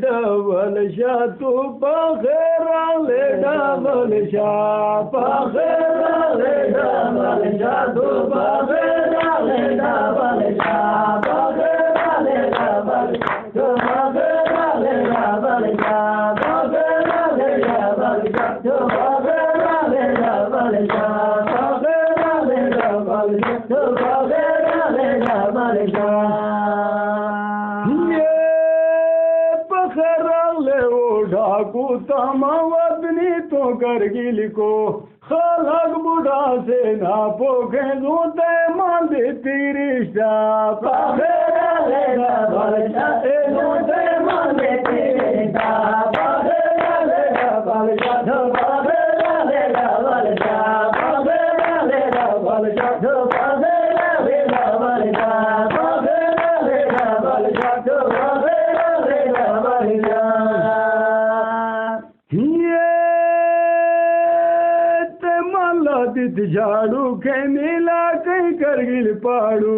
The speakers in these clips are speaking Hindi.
डबल शाह तू पखेरा ले डबल शाह पखेरा ले डबल शाह तू पखेरा ले डबल शाह पखेरा ले डबल तू पखेरा ले डबल शाह पखेरा ले डबल शाह तू पखेरा ले डबल शाह पखेरा ले डबल शाह तू पखेरा ले डबल शाह ढाकू तमावतनी तो करगिल को खलक बुढ़ा से ना पोखे जूते मांदे तिरिशा पखेरा ले डबल शाह जूते मांदे तिरिशा पखेरा ले डबल शाह पखेरा ले डबल शाह पखेरा ले डबल शाह पखेरा ले डबल शाह पखेरा ले डबल शाह पखेरा ले डबल शाह झाड़ू के नीला कहीं करगिल पाड़ू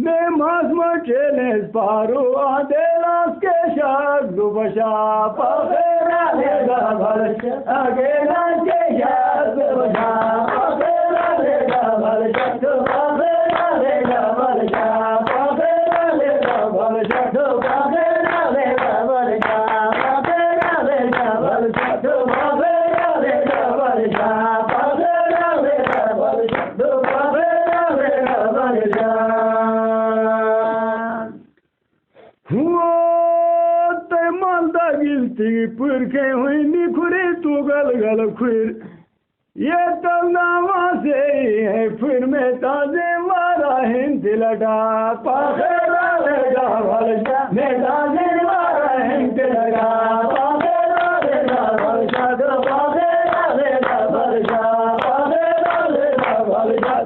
ने मास मचेले पारू आदेला के शाक दुबशा पखेरा ले डबल शाह अगेला के शाक दुबशा पखेरा ले डबल शाह पखेरा ले डबल शाह पखेरा ले डबल शाह पखेरा ले डबल शाह पखेरा ले डबल शाह पखेरा ले डबल शाह पुरखे हुई निखुरे तू गल गल खुर ये तलनावा से है फिर में ताजे मारा हिंद लड़ा पखेरा ले डबल शाह में ताजे मारा हिंद लड़ा पखेरा ले डबल शाह पखेरा ले डबल शाह पखेरा ले डबल शाह